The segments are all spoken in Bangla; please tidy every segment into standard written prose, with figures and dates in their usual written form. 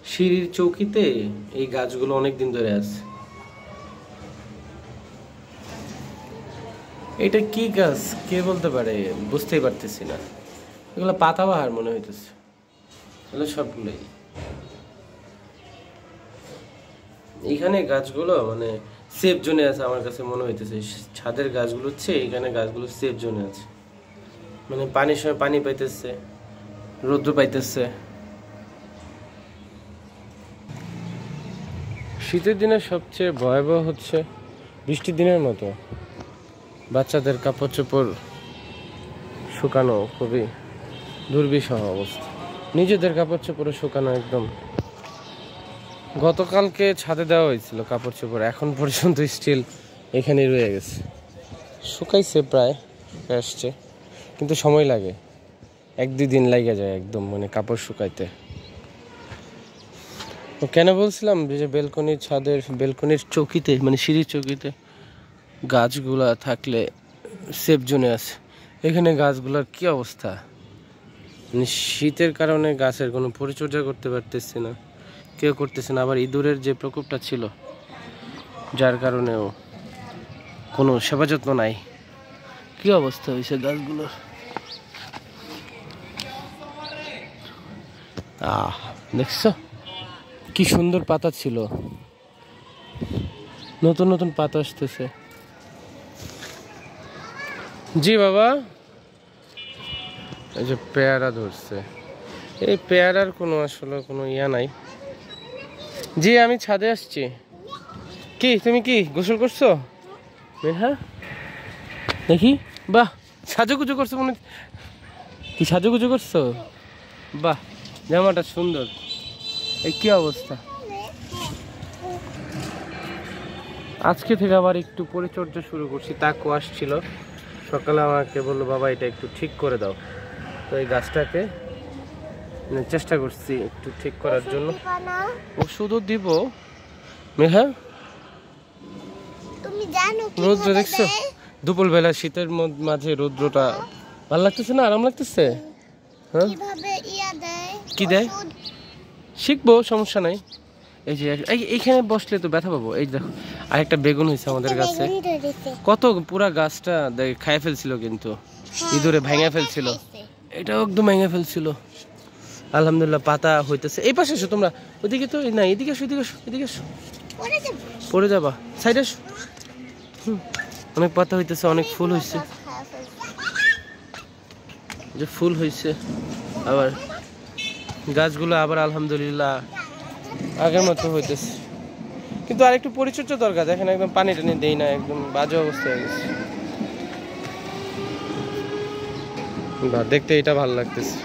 সিঁড়ির চৌকিতে এই গাছগুলো অনেক দিন ধরে আছে। এটা কি গাছ কে বলতে পারে, বুঝতেই পারতেছি না। এগুলো পাতাবাহার মনে হইতেছে, এগুলো সবগুলোই। এইখানে গাছগুলো মানে সেফ জোনে আছে আমার কাছে মনে হইতেছে। ছাদের গাছগুলো হচ্ছে, এখানে গাছগুলো সেফ জোনে আছে, মানে পানির সময় পানি পাইতেছে, রৌদ্র পাইতেছে। শীতের দিনে সবচেয়ে ভয়াবহ হচ্ছে বৃষ্টির দিনের মতো বাচ্চাদের কাপড় চোপড় শুকানো খুবই দুর্বিষহ অবস্থা। নিজেদের কাপড় চোপড় শুকানো একদম। গতকালকে ছাদে দেওয়া হয়েছিল কাপড় চোপড়, এখন পর্যন্ত স্টিল এখানেই রয়ে গেছে। শুকাইছে প্রায়, আসছে, কিন্তু সময় লাগে, 1-2 দিন লাগে যায় একদম মানে কাপড় শুকাইতে। তো কেন বলছিলাম যে বেলকনির ছাদের বেলকনির চৌকিতে মানে সিঁড়ির চৌকিতে গাছগুলা থাকলে সেফ জোনে আছে। এখানে গাছগুলোর কি অবস্থা, মানে শীতের কারণে গাছের কোনো পরিচর্যা করতে পারতেছে না, কেউ করতেছে না। আবার ইঁদুরের যে প্রকোপটা ছিল যার কারণেও কোনো সেবা যত্ন নাই। কি অবস্থা হয়েছে গাছগুলোর। দেখছো কি সুন্দর পাতা ছিল, নতুন নতুন পাতা আসতেছে। জি বাবা, এই যে পেয়ারা ধরছে, এই পেয়ারার কোনো আসলে কোনো ইয়া নাই। জি আমি ছাদে আসছি। কি তুমি কি গোসল করছো মেঘা? দেখি, বাহ সাজুগুজু করছো মনে, কি সাজুগুজু করছো? বাহ জামাটা সুন্দর। এই কি অবস্থা। আজকে থেকে আবার একটু পরিচর্যা শুরু করছি। তাকু আসছিল সকালে, আমাকে বললো বাবা এটা একটু ঠিক করে দাও। তো এই গাছটাকে চেষ্টা করছি একটু ঠিক করার জন্য। ওষুধও দিব মেঘা। রৌদ্র দেখছো দুপুরবেলা শীতের মধ্যে রৌদ্রটা ভালো লাগতেছে না, আরাম লাগতেছে। হ্যাঁ কি দেয় শিখবো, সমস্যা নাই। এই যে এইখানে বসলে তো ব্যথা পাবো। এই দেখো আরেকটা বেগুন হয়েছে আমাদের গাছে, কত পুরা গাছটা খাইয়ে ফেলছিল, কিন্তু ইঁদুরে ভেঙে ফেলছিল, এটাও একদম ভেঙে ফেলছিল। আলহামদুলিল্লাহ পাতা হইতেছে। এই পাশে এসো তোমরা, ওইদিকে তো না, এদিকে এসো, এদিকে এসো, এদিকে এসো, পড়ে যাবা, সাইডে এসো। অনেক পাতা হইতেছে, অনেক ফুল হয়েছে, যে ফুল হয়েছে। আবার গাছগুলো আবার আলহামদুলিল্লাহ আগের মতো হইতেছে, কিন্তু আর একটু পরিচর্যা দরকার। দেখেন একদম পানি টানি দেই না, একদম বাজে অবস্থা হয়ে গেছে। দেখতে এটা ভালো লাগতেছে।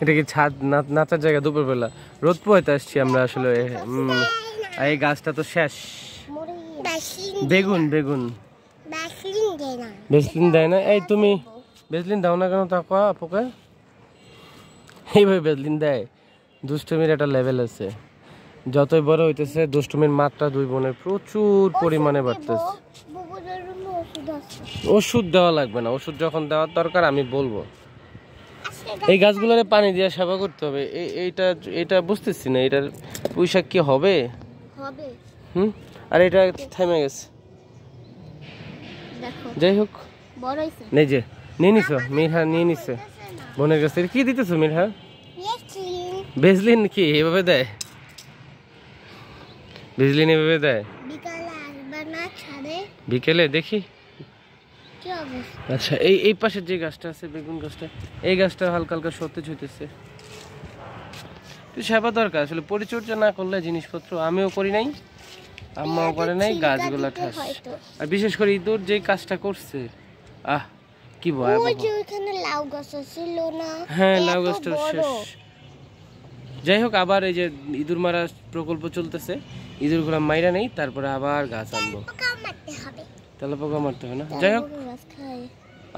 এটা কি ছাদ নাচার জায়গা? দুপুরবেলা রোদ পোহাইতে আসছি আমরা আসলে। এই গাছটা তো শেষ। বেগুন বেগুন বেসলিন দেয় না। এই তুমি বেসলিন দাও না কেন? তাকা পোকা এইভাবে বেসলিন দেয়। দুষ্টুমির একটা লেভেল আছে, যতই বড় হইতেছে দুষ্টুমির মাত্রা দুই বোনের প্রচুর পরিমাণে বাড়তেছে। ওষুধ দেওয়া লাগবে না, ওষুধ যখন দেওয়ার দরকার আমি বলবো। এই গাছগুলোরে পানি দিয়ে সেবা করতে হবে। এইটা এটা বুঝতেছি না, এটার পুঁইশাক কি হবে? আর এটা থেমে গেছে। যাই হোক, নেই যে নিয়ে নিছো মিরহা, নিয়ে নিছে বোনের কাছ থেকে। কি দিতেছো মিরহা? বেজলিন কি এভাবে দেয়? বেজলিন এভাবে দেয় বিকেলে দেখি। আচ্ছা এই পাশের যে গাছটা আছে বেগুন গাছটা, এই গাছটা হালকা হালকা সতেজ হইতেছে। সেবা দরকার আসলে, পরিচর্যা না করলে জিনিসপত্র, আমিও করি নাই, আম্মাও করে নাই, গাছগুলা ঠাস। আর বিশেষ করে ইঁদুর যে কাজটা করছে, কি ভয়াবহ। হ্যাঁ লাউ গাছটা শেষ। যাই হোক, আবার এই যে ইঁদুর মারা প্রকল্প চলতেছে, ইঁদুরগুলা মাইরা নেই, তারপরে আবার গাছ আনবো। তাহলে পোকা মারতে হবে না। যাই হোক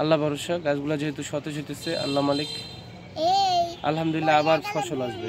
আল্লাহ ভরসা, গাছগুলা যেহেতু সতেজ হইতেছে, আল্লাহ মালিক, আলহামদুলিল্লাহ আবার ফসল আসবে।